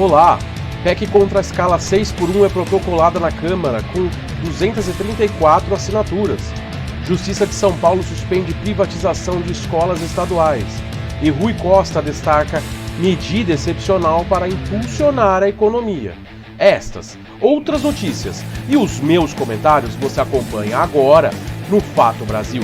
Olá! PEC contra a escala 6x1 é protocolada na Câmara com 234 assinaturas. Justiça de São Paulo suspende privatização de escolas estaduais. E Rui Costa destaca medida excepcional para impulsionar a economia. Estas, outras notícias e os meus comentários você acompanha agora no Fato Brasil.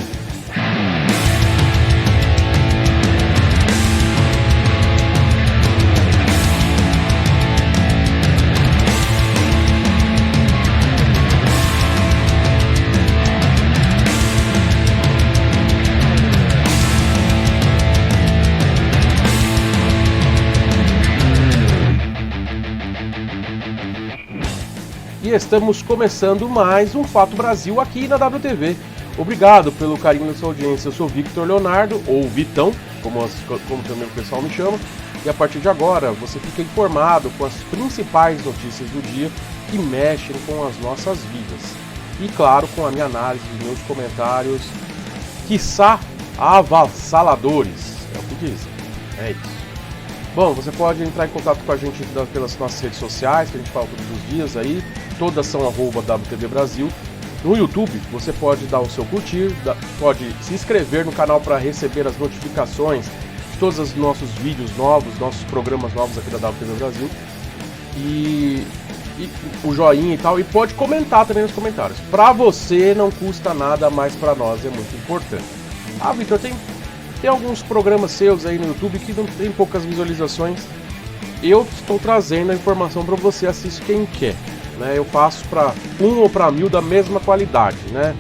E estamos começando mais um Fato Brasil aqui na WTV. Obrigado pelo carinho da sua audiência. Eu sou Victor Leonardo, ou Vitão, como também o pessoal me chama. E a partir de agora você fica informado com as principais notícias do dia que mexem com as nossas vidas. E claro, com a minha análise, os meus comentários, quiçá avassaladores. É o que dizem. É isso. Bom, você pode entrar em contato com a gente pelas nossas redes sociais, que a gente fala todos os dias aí. Todas são @WTV Brasil. No YouTube, você pode dar o seu curtir, pode se inscrever no canal para receber as notificações de todos os nossos vídeos novos, nossos programas novos aqui da WTV Brasil. E o joinha e tal. E pode comentar também nos comentários. Para você não custa nada, mas para nós é muito importante. Ah, Victor, tem alguns programas seus aí no YouTube que não tem poucas visualizações. Eu estou trazendo a informação para você, assiste quem quer. Né? Eu faço para 1 ou para 1000 da mesma qualidade, né?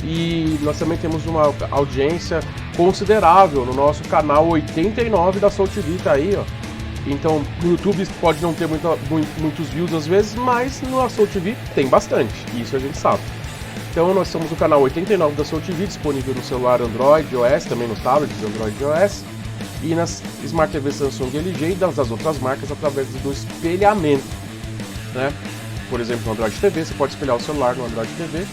E nós também temos uma audiência considerável no nosso canal 89 da Soul TV, tá aí, ó. Então, no YouTube pode não ter muitos views às vezes, mas no Soul TV tem bastante, isso a gente sabe. Então, nós somos o canal 89 da Soul TV, disponível no celular Android, iOS, também nos tablets Android e iOS, e nas Smart TV Samsung e LG e das outras marcas através do espelhamento, né? Por exemplo, no Android TV, você pode espelhar o celular no Android TV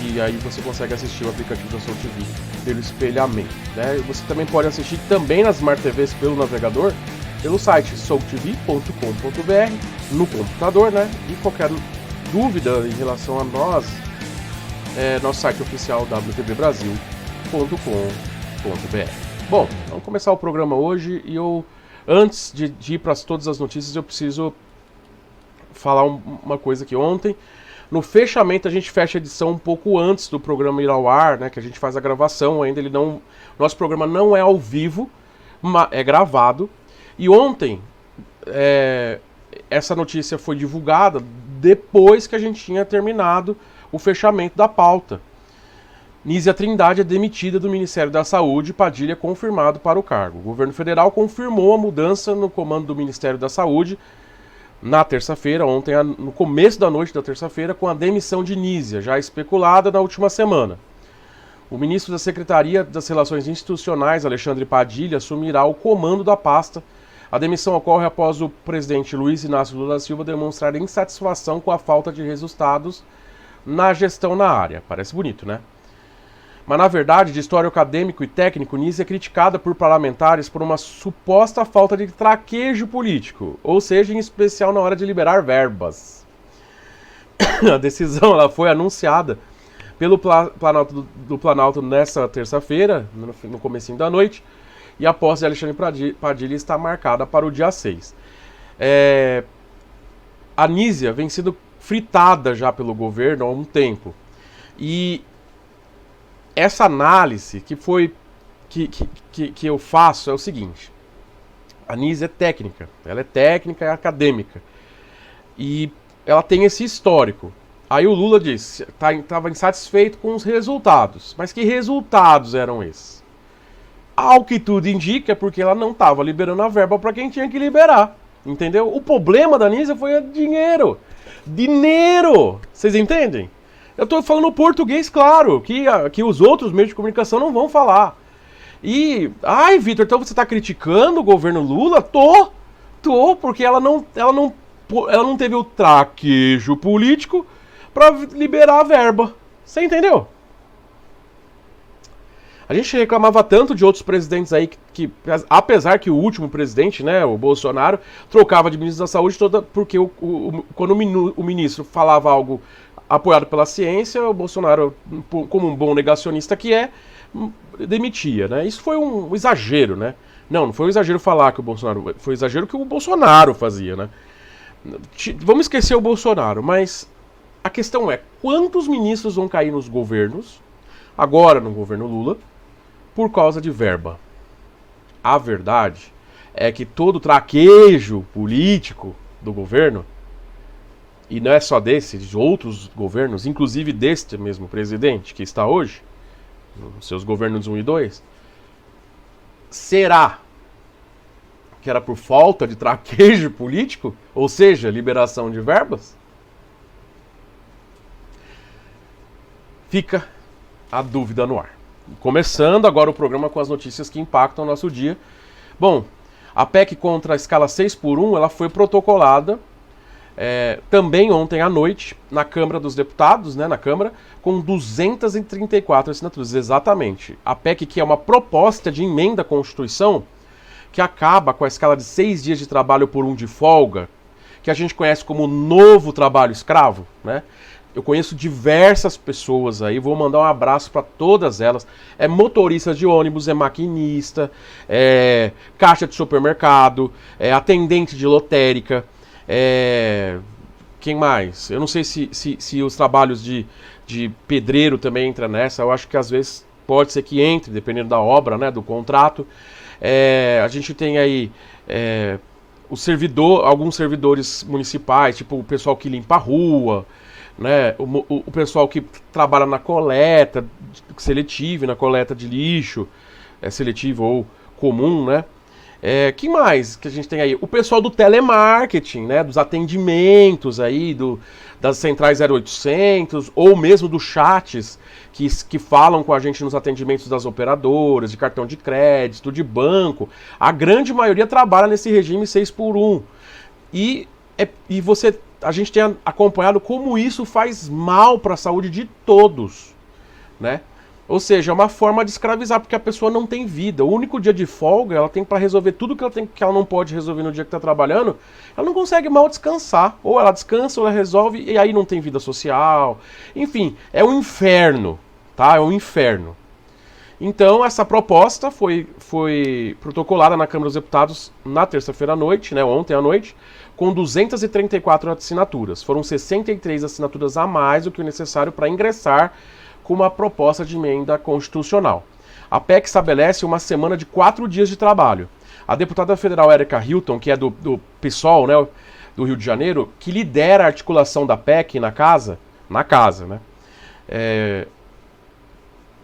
e aí você consegue assistir o aplicativo da Soul TV pelo espelhamento, né? Você também pode assistir também nas Smart TVs pelo navegador, pelo site soultv.com.br, no computador, né? E qualquer dúvida em relação a nós, nosso site oficial wtvbrasil.com.br. Bom, vamos começar o programa hoje e antes de ir para todas as notícias, eu preciso falar uma coisa que ontem, no fechamento a gente fecha a edição um pouco antes do programa ir ao ar, né, que a gente faz a gravação, ainda nosso programa não é ao vivo, é gravado, e ontem essa notícia foi divulgada depois que a gente tinha terminado o fechamento da pauta. Nízia Trindade é demitida do Ministério da Saúde, Padilha confirmado para o cargo. O governo federal confirmou a mudança no comando do Ministério da Saúde na terça-feira, ontem, no começo da noite da terça-feira, com a demissão de Nízia, já especulada na última semana. O ministro da Secretaria das Relações Institucionais, Alexandre Padilha, assumirá o comando da pasta. A demissão ocorre após o presidente Luiz Inácio Lula da Silva demonstrar insatisfação com a falta de resultados na gestão na área. Parece bonito, né? Mas, na verdade, de história acadêmico e técnico, Nízia é criticada por parlamentares por uma suposta falta de traquejo político, ou seja, em especial na hora de liberar verbas. A decisão ela foi anunciada pelo Planalto nessa terça-feira, no comecinho da noite, e a posse de Alexandre Padilha está marcada para o dia 6. A Nízia vem sendo fritada já pelo governo há um tempo, e essa análise que eu faço é o seguinte: a Nízia é técnica, ela é técnica e acadêmica, e ela tem esse histórico. Aí o Lula disse que estava insatisfeito com os resultados, mas que resultados eram esses? Ao que tudo indica, porque ela não estava liberando a verba para quem tinha que liberar, entendeu? O problema da Nízia foi dinheiro, vocês entendem? Eu estou falando português, claro, que os outros meios de comunicação não vão falar. E, Vitor, então você está criticando o governo Lula? Tô, porque ela não teve o traquejo político para liberar a verba. Você entendeu? A gente reclamava tanto de outros presidentes aí que apesar que o último presidente, né, o Bolsonaro, trocava de ministro da saúde toda porque quando o ministro falava algo apoiado pela ciência, o Bolsonaro, como um bom negacionista que é, demitia, né? Isso foi um exagero, né? Não foi um exagero falar que o Bolsonaro... Foi um exagero que o Bolsonaro fazia, né? Vamos esquecer o Bolsonaro, mas a questão é, quantos ministros vão cair nos governos, agora no governo Lula, por causa de verba? A verdade é que todo o traquejo político do governo, e não é só desse, de outros governos, inclusive deste mesmo presidente que está hoje, nos seus governos 1 e 2, será que era por falta de traquejo político? Ou seja, liberação de verbas? Fica a dúvida no ar. Começando agora o programa com as notícias que impactam o nosso dia. Bom, a PEC contra a escala 6x1, ela foi protocolada também ontem à noite na Câmara dos Deputados, né, na Câmara, com 234 assinaturas, exatamente. A PEC, que é uma proposta de emenda à Constituição, que acaba com a escala de 6 dias de trabalho por 1 de folga, que a gente conhece como novo trabalho escravo, né? Eu conheço diversas pessoas aí, vou mandar um abraço para todas elas. É motorista de ônibus, é maquinista, é caixa de supermercado, é atendente de lotérica, quem mais? Eu não sei se os trabalhos de pedreiro também entram nessa, eu acho que às vezes pode ser que entre, dependendo da obra, né, do contrato. A gente tem aí alguns servidores municipais, tipo o pessoal que limpa a rua, né, o pessoal que trabalha na coleta seletiva, na coleta de lixo, seletivo ou comum, né? Que mais que a gente tem aí? O pessoal do telemarketing, né, dos atendimentos aí, das centrais 0800, ou mesmo dos chats que falam com a gente nos atendimentos das operadoras, de cartão de crédito, de banco. A grande maioria trabalha nesse regime 6x1. E a gente tem acompanhado como isso faz mal para a saúde de todos, né? Ou seja, é uma forma de escravizar, porque a pessoa não tem vida. O único dia de folga, ela tem para resolver tudo que ela não pode resolver no dia que está trabalhando, ela não consegue mal descansar. Ou ela descansa, ou ela resolve, e aí não tem vida social. Enfim, é um inferno, tá? É um inferno. Então, essa proposta foi protocolada na Câmara dos Deputados na terça-feira à noite, né, ontem à noite, com 234 assinaturas. Foram 63 assinaturas a mais do que o necessário para ingressar com uma proposta de emenda constitucional. A PEC estabelece uma semana de 4 dias de trabalho. A deputada federal Érica Hilton, que é do PSOL, né, do Rio de Janeiro, que lidera a articulação da PEC na casa, né,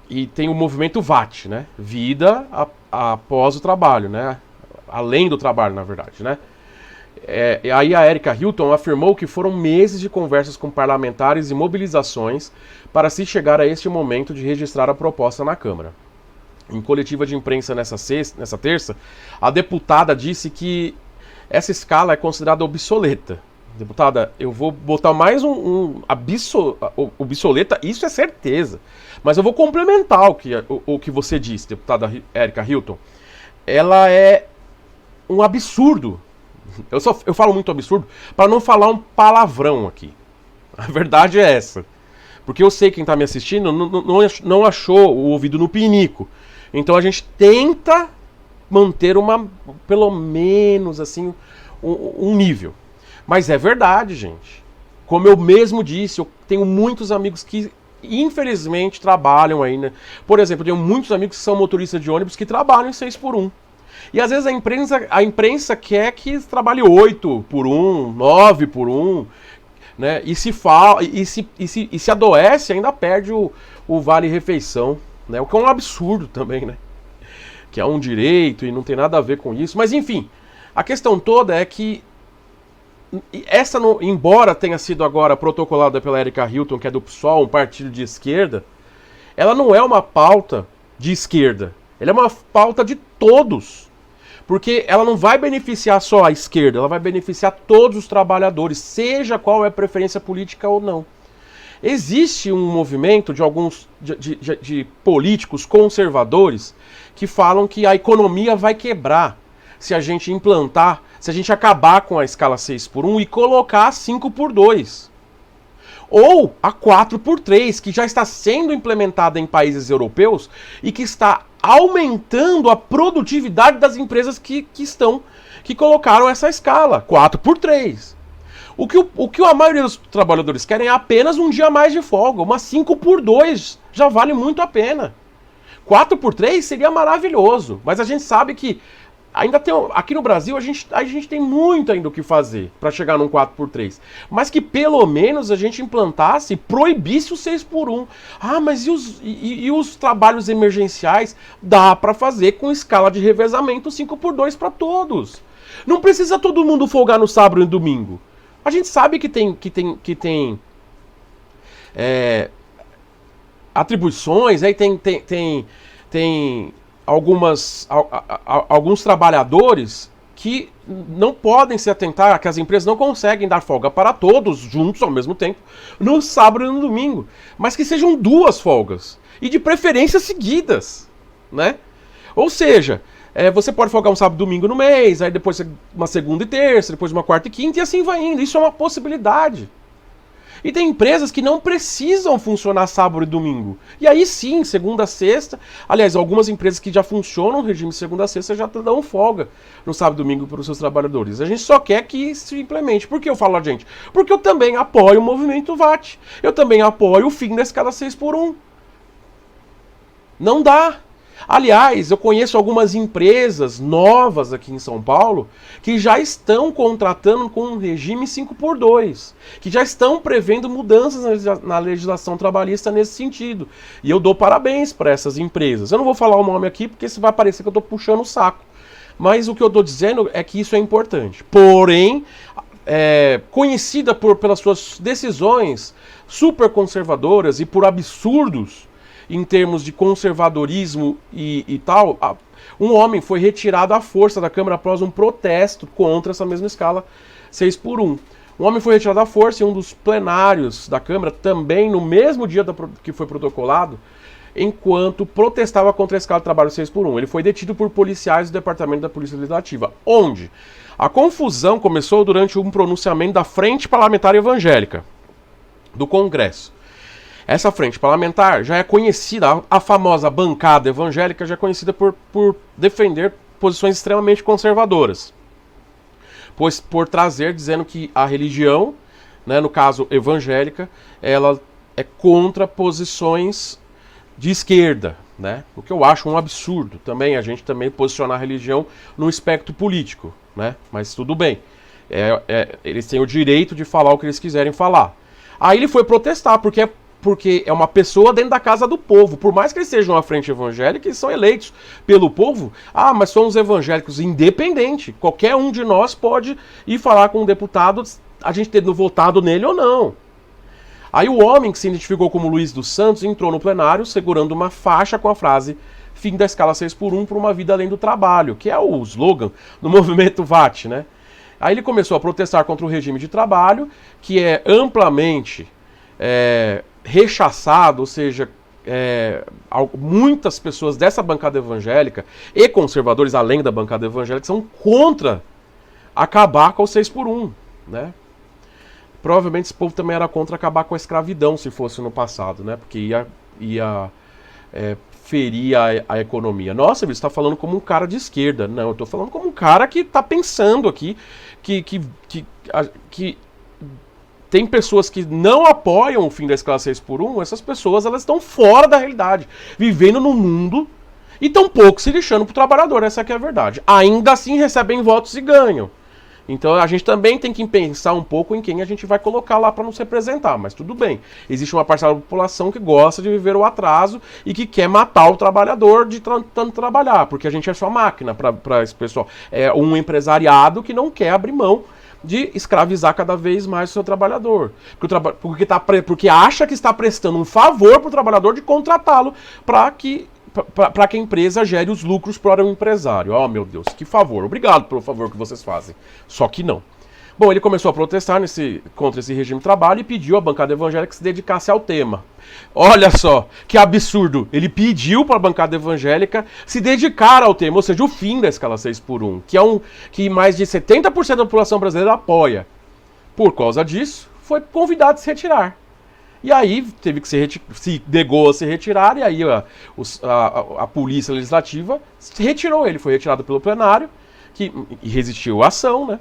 e tem o movimento VAT, né, vida após o trabalho, né, além do trabalho, na verdade, né. Aí a Érica Hilton afirmou que foram meses de conversas com parlamentares e mobilizações para se chegar a este momento de registrar a proposta na Câmara. Em coletiva de imprensa nessa terça, a deputada disse que essa escala é considerada obsoleta. Deputada, eu vou botar mais obsoleta, isso é certeza. Mas eu vou complementar o que você disse, deputada Érica Hilton. Ela é um absurdo. Eu falo muito absurdo para não falar um palavrão aqui. A verdade é essa. Porque eu sei que quem está me assistindo não achou o ouvido no pinico. Então a gente tenta manter pelo menos assim, um nível. Mas é verdade, gente. Como eu mesmo disse, eu tenho muitos amigos que infelizmente trabalham aí, né? Por exemplo, eu tenho muitos amigos que são motoristas de ônibus que trabalham em 6x1. E às vezes a imprensa quer que trabalhe 8x1, 9x1, né? E se adoece, ainda perde o vale-refeição, né? O que é um absurdo também, né? Que é um direito e não tem nada a ver com isso. Mas enfim, a questão toda é que embora tenha sido agora protocolada pela Érica Hilton, que é do PSOL, um partido de esquerda, ela não é uma pauta de esquerda. Ela é uma pauta de todos. Porque ela não vai beneficiar só a esquerda, ela vai beneficiar todos os trabalhadores, seja qual é a preferência política ou não. Existe um movimento de alguns de políticos conservadores que falam que a economia vai quebrar se a gente implantar, se a gente acabar com a escala 6x1 e colocar a 5x2. Ou a 4x3, que já está sendo implementada em países europeus e que está aumentando a produtividade das empresas que colocaram essa escala, 4x3. O que a maioria dos trabalhadores querem é apenas um dia a mais de folga. Uma 5x2 já vale muito a pena. 4x3 seria maravilhoso, mas a gente sabe que ainda tem, aqui no Brasil a gente tem muito ainda o que fazer para chegar num 4x3. Mas que pelo menos a gente implantasse e proibisse o 6x1. Ah, mas e os trabalhos emergenciais? Dá para fazer com escala de revezamento 5x2 para todos. Não precisa todo mundo folgar no sábado e domingo. A gente sabe que tem atribuições, aí tem alguns trabalhadores que não podem se atentar, que as empresas não conseguem dar folga para todos juntos ao mesmo tempo, no sábado e no domingo, mas que sejam 2 folgas, e de preferência seguidas, né? Ou seja, você pode folgar um sábado e domingo no mês, aí depois uma segunda e terça, depois uma quarta e quinta, e assim vai indo. Isso é uma possibilidade. E tem empresas que não precisam funcionar sábado e domingo. E aí sim, segunda a sexta. Aliás, algumas empresas que já funcionam no regime segunda a sexta já dão folga no sábado e domingo para os seus trabalhadores. A gente só quer que isso se implemente. Por que eu falo a gente? Porque eu também apoio o movimento VAT. Eu também apoio o fim da escala 6x1. Não dá. Aliás, eu conheço algumas empresas novas aqui em São Paulo que já estão contratando com um regime 5x2, que já estão prevendo mudanças na legislação trabalhista nesse sentido. E eu dou parabéns para essas empresas. Eu não vou falar o nome aqui porque isso vai parecer que eu estou puxando o saco. Mas o que eu estou dizendo é que isso é importante. Porém, conhecida pelas suas decisões super conservadoras e por absurdos em termos de conservadorismo e tal, um homem foi retirado à força da Câmara após um protesto contra essa mesma escala 6x1. Um homem foi retirado à força em um dos plenários da Câmara, também no mesmo dia que foi protocolado, enquanto protestava contra a escala de trabalho 6x1. Ele foi detido por policiais do Departamento da Polícia Legislativa, onde a confusão começou durante um pronunciamento da Frente Parlamentar Evangélica do Congresso. Essa frente parlamentar já é conhecida, a famosa bancada evangélica já é conhecida por defender posições extremamente conservadoras. Pois por trazer, dizendo que a religião, né, no caso evangélica, ela é contra posições de esquerda, né? O que eu acho um absurdo também, a gente também posicionar a religião no espectro político, né? Mas tudo bem, eles têm o direito de falar o que eles quiserem falar. Aí ele foi protestar, porque é uma pessoa dentro da casa do povo. Por mais que eles sejam uma frente evangélica, eles são eleitos pelo povo. Ah, mas somos evangélicos independente. Qualquer um de nós pode ir falar com um deputado, a gente tendo votado nele ou não. Aí o homem que se identificou como Luiz dos Santos entrou no plenário segurando uma faixa com a frase "Fim da escala 6x1 por uma vida além do trabalho", que é o slogan do movimento VAT, né? Aí ele começou a protestar contra o regime de trabalho, que é amplamente rechaçado, ou seja, muitas pessoas dessa bancada evangélica e conservadores, além da bancada evangélica, são contra acabar com o 6x1, né? Provavelmente esse povo também era contra acabar com a escravidão, se fosse no passado, né? Porque ia ferir a economia. Nossa, você está falando como um cara de esquerda. Não, eu estou falando como um cara que está pensando aqui que tem pessoas que não apoiam o fim da escala 6x1, essas pessoas elas estão fora da realidade, vivendo no mundo e tão pouco se lixando pro trabalhador, essa aqui é a verdade. Ainda assim recebem votos e ganham. Então a gente também tem que pensar um pouco em quem a gente vai colocar lá para nos representar, mas tudo bem. Existe uma parcela da população que gosta de viver o atraso e que quer matar o trabalhador de tanto trabalhar, porque a gente é só máquina para esse pessoal. É um empresariado que não quer abrir mão de escravizar cada vez mais o seu trabalhador. Porque acha que está prestando um favor para o trabalhador de contratá-lo para que a empresa gere os lucros para o empresário. Oh, meu Deus, que favor. Obrigado pelo favor que vocês fazem. Só que não. Bom, ele começou a protestar contra esse regime de trabalho e pediu à bancada evangélica que se dedicasse ao tema. Olha só, que absurdo! Ele pediu para a bancada evangélica se dedicar ao tema, ou seja, o fim da escala 6x1, que mais de 70% da população brasileira apoia. Por causa disso, foi convidado a se retirar. E aí teve que se negou a se retirar, e aí a polícia legislativa se retirou ele. Foi retirado pelo plenário, e resistiu à ação, né?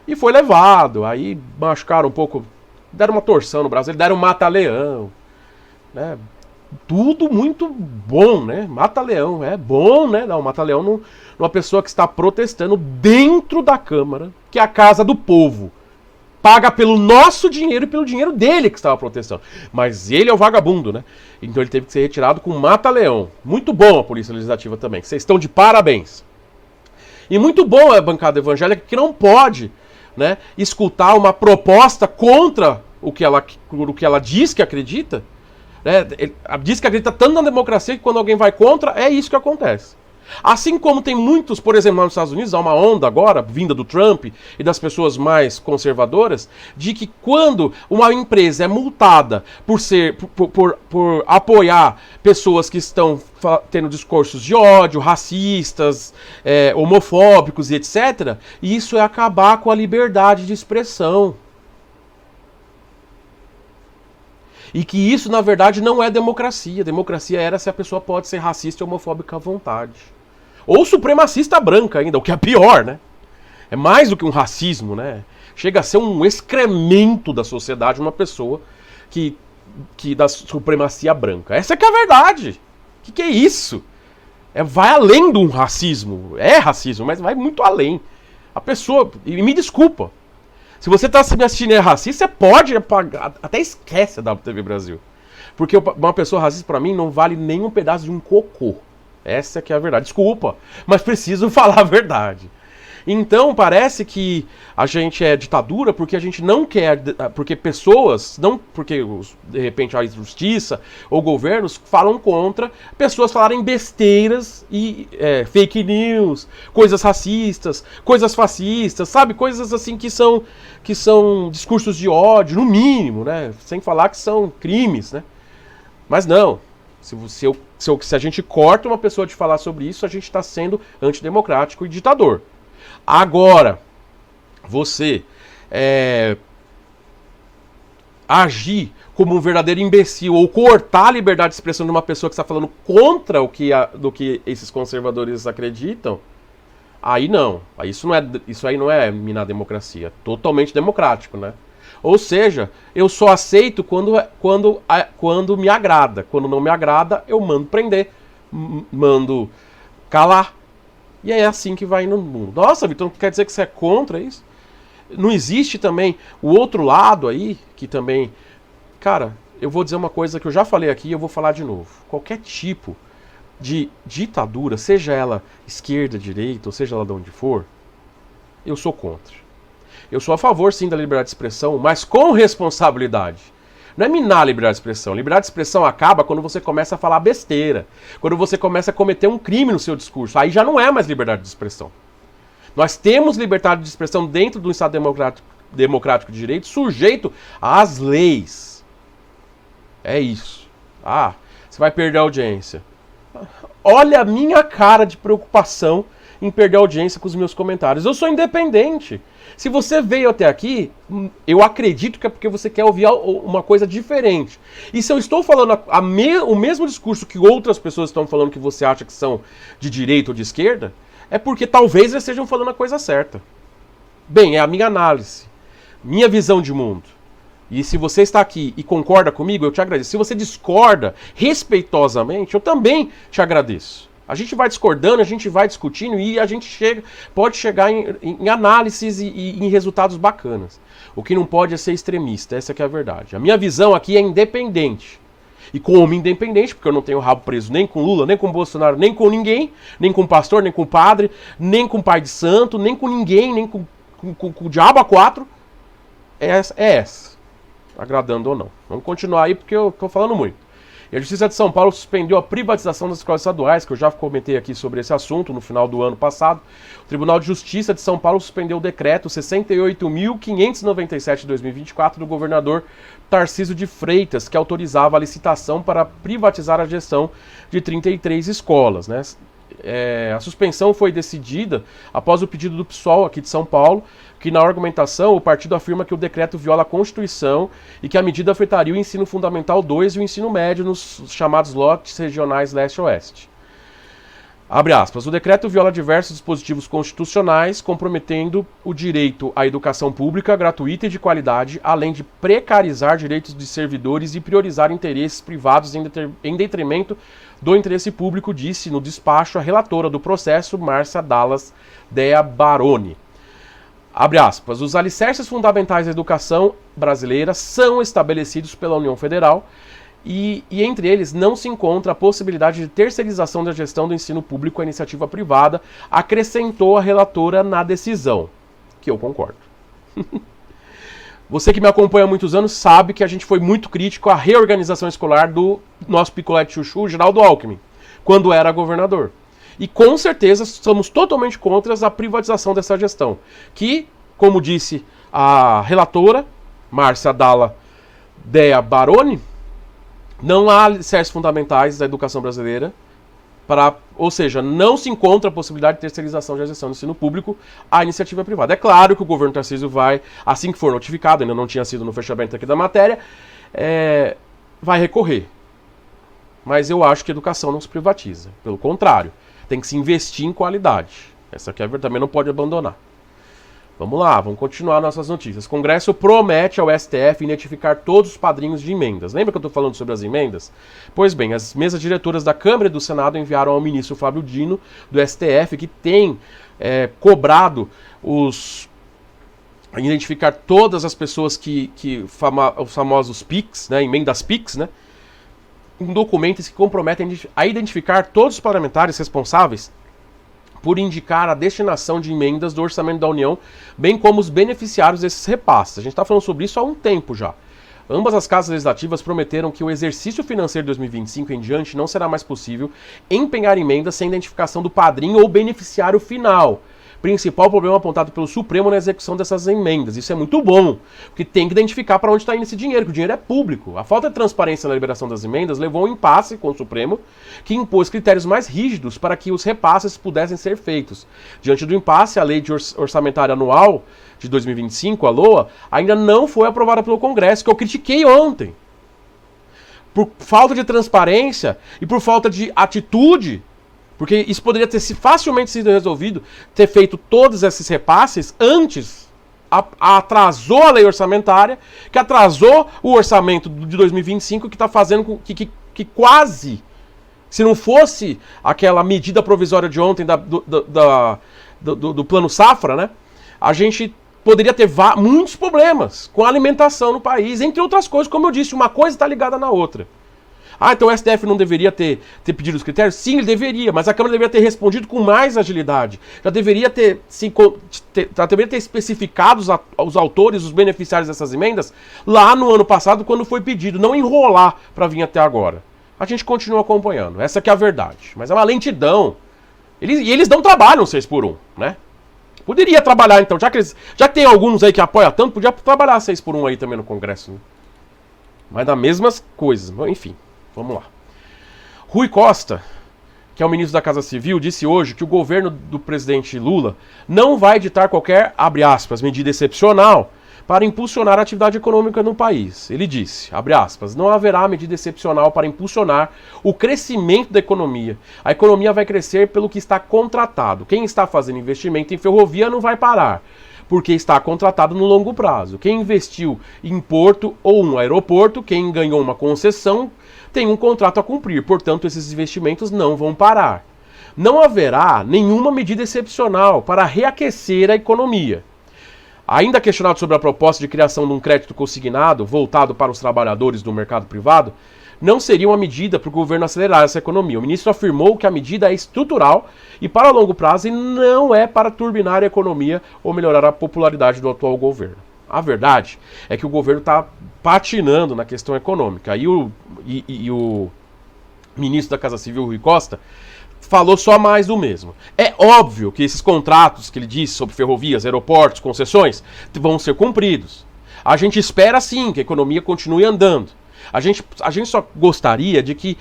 E foi levado, aí machucaram um pouco, deram uma torção no braço, deram um mata-leão, né? Tudo muito bom, né? Mata-leão, é bom, né? Dar um mata-leão numa pessoa que está protestando dentro da Câmara, que é a casa do povo. Paga pelo nosso dinheiro e pelo dinheiro dele que estava protestando. Mas ele é o vagabundo, né? Então ele teve que ser retirado com mata-leão. Muito bom a Polícia Legislativa também, vocês estão de parabéns. E muito bom a bancada evangélica que não pode, né, escutar uma proposta contra o que ela diz que acredita, né? Diz que acredita tanto na democracia que quando alguém vai contra, é isso que acontece. Assim como tem muitos, por exemplo, lá nos Estados Unidos, há uma onda agora, vinda do Trump e das pessoas mais conservadoras, de que quando uma empresa é multada por apoiar pessoas que estão tendo discursos de ódio, racistas, homofóbicos e etc., isso é acabar com a liberdade de expressão. E que isso, na verdade, não é democracia. Democracia era se a pessoa pode ser racista e homofóbica à vontade. Ou supremacista branca ainda, o que é pior, né? É mais do que um racismo, né? Chega a ser um excremento da sociedade uma pessoa que da supremacia branca. Essa é que é a verdade. O que é isso? Vai além de um racismo. É racismo, mas vai muito além. A pessoa... E me desculpa. Se você está me assistindo e é racista, você pode apagar, até esquece a WTV Brasil. Porque uma pessoa racista, para mim, não vale nem um pedaço de um cocô. Essa que é a verdade. Desculpa, mas preciso falar a verdade. Então, parece que a gente é ditadura porque a gente não quer... Porque pessoas, não porque, de repente, a justiça ou governos falam contra pessoas falarem besteiras e fake news, coisas racistas, coisas fascistas, sabe? Coisas assim que são discursos de ódio, no mínimo, né? Sem falar que são crimes, né? Mas não. Se a gente corta uma pessoa de falar sobre isso, a gente está sendo antidemocrático e ditador. Agora, você agir como um verdadeiro imbecil ou cortar a liberdade de expressão de uma pessoa que está falando contra do que esses conservadores acreditam, aí não. Isso aí não é minar a democracia. Totalmente democrático, né? Ou seja, eu só aceito quando me agrada. Quando não me agrada, eu mando prender, mando calar. E é assim que vai no mundo. Nossa, Vitor, quer dizer que você é contra isso? Não existe também o outro lado aí, que também... Cara, eu vou dizer uma coisa que eu já falei aqui e eu vou falar de novo. Qualquer tipo de ditadura, seja ela esquerda, direita, ou seja ela de onde for, eu sou contra. Eu sou a favor, sim, da liberdade de expressão, mas com responsabilidade. Não é minar a liberdade de expressão. Liberdade de expressão acaba quando você começa a falar besteira. Quando você começa a cometer um crime no seu discurso. Aí já não é mais liberdade de expressão. Nós temos liberdade de expressão dentro do Estado democrático de direito, sujeito às leis. É isso. Ah, você vai perder a audiência. Olha a minha cara de preocupação em perder a audiência com os meus comentários. Eu sou independente. Se você veio até aqui, eu acredito que é porque você quer ouvir uma coisa diferente. E se eu estou falando o mesmo discurso que outras pessoas estão falando que você acha que são de direita ou de esquerda, é porque talvez eles estejam falando a coisa certa. Bem, é a minha análise, minha visão de mundo. E se você está aqui e concorda comigo, eu te agradeço. Se você discorda respeitosamente, eu também te agradeço. A gente vai discordando, a gente vai discutindo e a gente pode chegar em análises e em resultados bacanas. O que não pode é ser extremista, essa que é a verdade. A minha visão aqui é independente. E como independente, porque eu não tenho rabo preso nem com Lula, nem com Bolsonaro, nem com ninguém, nem com pastor, nem com padre, nem com pai de santo, nem com ninguém, nem com o diabo a quatro. É essa. Agradando ou não. Vamos continuar aí porque eu tô falando muito. E a Justiça de São Paulo suspendeu a privatização das escolas estaduais, que eu já comentei aqui sobre esse assunto no final do ano passado. O Tribunal de Justiça de São Paulo suspendeu o decreto 68.597 de 2024 do governador Tarcísio de Freitas, que autorizava a licitação para privatizar a gestão de 33 escolas, né? A suspensão foi decidida após o pedido do PSOL aqui de São Paulo, que na argumentação o partido afirma que o decreto viola a Constituição e que a medida afetaria o ensino fundamental 2 e o ensino médio nos chamados lotes regionais leste-oeste. Abre aspas, o decreto viola diversos dispositivos constitucionais, comprometendo o direito à educação pública, gratuita e de qualidade, além de precarizar direitos de servidores e priorizar interesses privados em detrimento do interesse público, disse no despacho a relatora do processo, Márcia Dallas Dea Baroni. Abre aspas, os alicerces fundamentais da educação brasileira são estabelecidos pela União Federal e entre eles não se encontra a possibilidade de terceirização da gestão do ensino público à iniciativa privada, acrescentou a relatora na decisão, que eu concordo. Você que me acompanha há muitos anos sabe que a gente foi muito crítico à reorganização escolar do nosso picolé chuchu, Geraldo Alckmin, quando era governador. E com certeza somos totalmente contra a privatização dessa gestão, que, como disse a relatora, Márcia Dalla Dea Baroni, não há alicerces fundamentais da educação brasileira, ou seja, não se encontra a possibilidade de terceirização da gestão do ensino público à iniciativa privada. É claro que o governo Tarcísio vai, assim que for notificado, ainda não tinha sido no fechamento aqui da matéria, vai recorrer. Mas eu acho que a educação não se privatiza. Pelo contrário, tem que se investir em qualidade. Essa aqui é a verdade, também não pode abandonar. Vamos lá, vamos continuar nossas notícias. O Congresso promete ao STF identificar todos os padrinhos de emendas. Lembra que eu estou falando sobre as emendas? Pois bem, as mesas diretoras da Câmara e do Senado enviaram ao ministro Flávio Dino, do STF, que tem cobrado identificar todas as pessoas os famosos PICs, né, emendas PICs, né, um documento que se comprometem a identificar todos os parlamentares responsáveis por indicar a destinação de emendas do orçamento da União, bem como os beneficiários desses repasses. A gente está falando sobre isso há um tempo já. Ambas as casas legislativas prometeram que o exercício financeiro de 2025 em diante não será mais possível empenhar emendas sem identificação do padrinho ou beneficiário final. Principal problema apontado pelo Supremo na execução dessas emendas. Isso é muito bom, porque tem que identificar para onde está indo esse dinheiro, que o dinheiro é público. A falta de transparência na liberação das emendas levou a um impasse com o Supremo, que impôs critérios mais rígidos para que os repasses pudessem ser feitos. Diante do impasse, a Lei de Orçamentária Anual de 2025, a LOA, ainda não foi aprovada pelo Congresso, que eu critiquei ontem. Por falta de transparência e por falta de atitude. Porque isso poderia ter facilmente sido resolvido, ter feito todos esses repasses antes. Atrasou a lei orçamentária, que atrasou o orçamento de 2025, que está fazendo com que quase, se não fosse aquela medida provisória de ontem do Plano Safra, né, a gente poderia ter muitos problemas com a alimentação no país, entre outras coisas, como eu disse, uma coisa está ligada na outra. Então o STF não deveria ter pedido os critérios? Sim, ele deveria, mas a Câmara deveria ter respondido com mais agilidade. Já deveria ter especificado os autores, os beneficiários dessas emendas lá no ano passado, quando foi pedido, não enrolar para vir até agora. A gente continua acompanhando, essa que é a verdade. Mas é uma lentidão. Eles não trabalham 6x1, né? Poderia trabalhar então, já que tem alguns aí que apoiam tanto, podia trabalhar 6x1 aí também no Congresso, né? Mas das mesmas coisas, enfim. Vamos lá. Rui Costa, que é o ministro da Casa Civil, disse hoje que o governo do presidente Lula não vai editar qualquer, abre aspas, medida excepcional para impulsionar a atividade econômica no país. Ele disse, abre aspas, não haverá medida excepcional para impulsionar o crescimento da economia. A economia vai crescer pelo que está contratado. Quem está fazendo investimento em ferrovia não vai parar, porque está contratado no longo prazo. Quem investiu em porto ou um aeroporto, quem ganhou uma concessão, tem um contrato a cumprir, portanto esses investimentos não vão parar. Não haverá nenhuma medida excepcional para reaquecer a economia. Ainda questionado sobre a proposta de criação de um crédito consignado voltado para os trabalhadores do mercado privado, não seria uma medida para o governo acelerar essa economia. O ministro afirmou que a medida é estrutural e para longo prazo e não é para turbinar a economia ou melhorar a popularidade do atual governo. A verdade é que o governo está patinando na questão econômica. E o ministro da Casa Civil, Rui Costa, falou só mais do mesmo. É óbvio que esses contratos que ele disse sobre ferrovias, aeroportos, concessões, vão ser cumpridos. A gente espera sim que a economia continue andando. A gente só gostaria de que,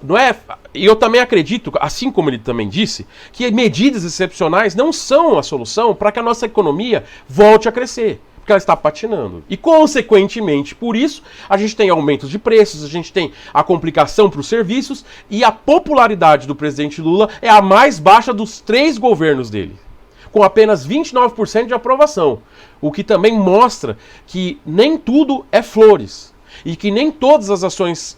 não é, e eu também acredito, assim como ele também disse, que medidas excepcionais não são a solução para que a nossa economia volte a crescer, porque ela está patinando. E, consequentemente, por isso, a gente tem aumentos de preços, a gente tem a complicação para os serviços, e a popularidade do presidente Lula é a mais baixa dos 3 governos dele, com apenas 29% de aprovação, o que também mostra que nem tudo é flores. E que nem todas as ações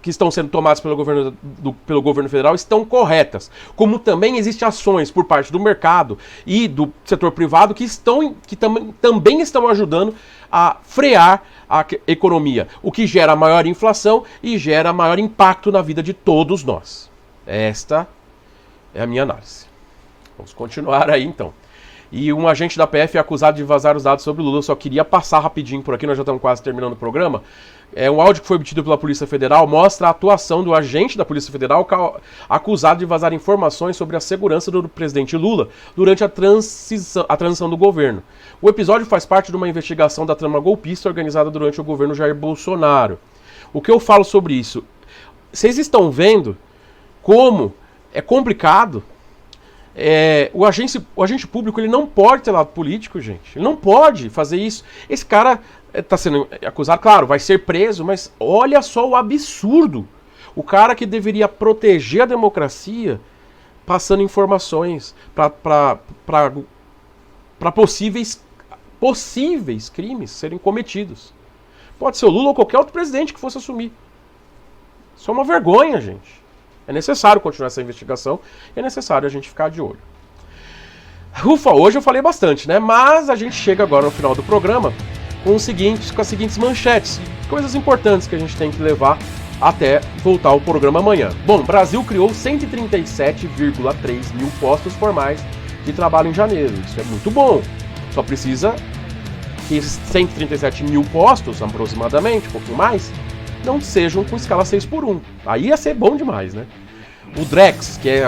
que estão sendo tomadas pelo governo federal estão corretas. Como também existem ações por parte do mercado e do setor privado que também estão ajudando a frear a economia, o que gera maior inflação e gera maior impacto na vida de todos nós. Esta é a minha análise. Vamos continuar aí então. E um agente da PF é acusado de vazar os dados sobre o Lula. Eu só queria passar rapidinho por aqui, nós já estamos quase terminando o programa. Um áudio que foi obtido pela Polícia Federal mostra a atuação do agente da Polícia Federal acusado de vazar informações sobre a segurança do presidente Lula durante a transição do governo. O episódio faz parte de uma investigação da trama golpista organizada durante o governo Jair Bolsonaro. O que eu falo sobre isso? Vocês estão vendo como é complicado? O agente público, ele não pode ter lado político, gente. Ele não pode fazer isso. Esse cara está sendo acusado, claro, vai ser preso, mas olha só o absurdo. O cara que deveria proteger a democracia passando informações para possíveis crimes serem cometidos. Pode ser o Lula ou qualquer outro presidente que fosse assumir. Isso é uma vergonha, gente. É necessário continuar essa investigação e é necessário a gente ficar de olho. Ufa, hoje eu falei bastante, né? Mas a gente chega agora no final do programa com as seguintes manchetes, coisas importantes que a gente tem que levar até voltar ao programa amanhã. Bom, o Brasil criou 137,3 mil postos formais de trabalho em janeiro. Isso é muito bom. Só precisa que esses 137 mil postos, aproximadamente, um pouquinho mais, não sejam com escala 6x1. Aí ia ser bom demais, né? O Drex, que é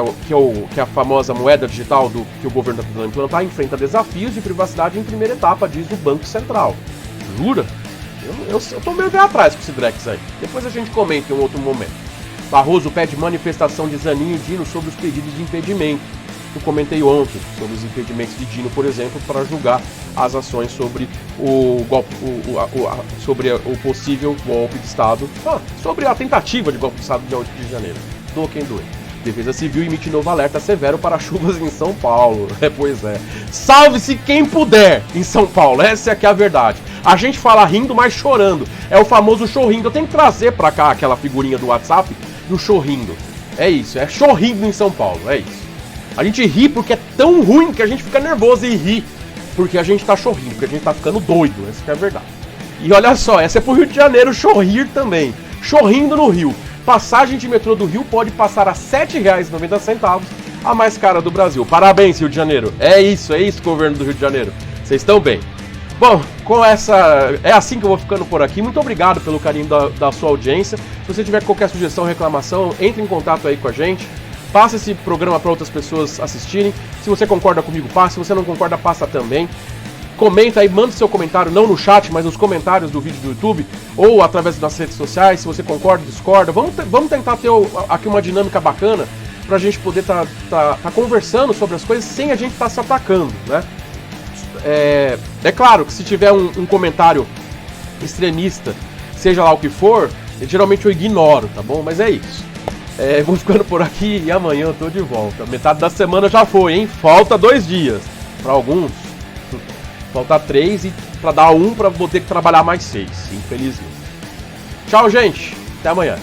a famosa moeda digital que o governo está tentando implantar, enfrenta desafios de privacidade em primeira etapa, diz o Banco Central. Jura? Eu tô meio bem atrás com esse Drex aí. Depois a gente comenta em um outro momento. Barroso pede manifestação de Zanin e Dino sobre os pedidos de impedimento. Eu comentei ontem sobre os impedimentos de Dino, por exemplo, para julgar as ações sobre sobre o possível golpe de Estado, sobre a tentativa de golpe de Estado de 8 de janeiro. Doa quem doer. Defesa Civil emite novo alerta severo para chuvas em São Paulo. Pois é. Salve-se quem puder em São Paulo. Essa é que é a verdade. A gente fala rindo, mas chorando. É o famoso chorrindo. Eu tenho que trazer pra cá aquela figurinha do WhatsApp do chorrindo. É isso, é chorrindo em São Paulo, é isso. A gente ri porque é tão ruim que a gente fica nervoso e ri porque a gente tá chorrindo, porque a gente tá ficando doido. Essa que é a verdade. E olha só, essa é pro Rio de Janeiro chorrir também. Chorrindo no Rio. Passagem de metrô do Rio pode passar a R$ 7,90, a mais cara do Brasil. Parabéns, Rio de Janeiro. É isso, governo do Rio de Janeiro. Vocês estão bem. Bom, com essa... é assim que eu vou ficando por aqui. Muito obrigado pelo carinho da sua audiência. Se você tiver qualquer sugestão, reclamação, entre em contato aí com a gente. Passa esse programa para outras pessoas assistirem. Se você concorda comigo, passa. Se você não concorda, passa também. Comenta aí, manda seu comentário, não no chat, mas nos comentários do vídeo do YouTube ou através das redes sociais, se você concorda, discorda. Vamos tentar ter aqui uma dinâmica bacana pra gente poder tá conversando sobre as coisas sem a gente estar se atacando, né? É claro que se tiver um comentário extremista, seja lá o que for, geralmente eu ignoro, tá bom? Mas é isso. Vou ficando por aqui e amanhã eu tô de volta. Metade da semana já foi, hein? Falta 2 dias. Para alguns, falta 3 e para dar 1 para vou ter que trabalhar mais 6, infelizmente. Tchau, gente. Até amanhã.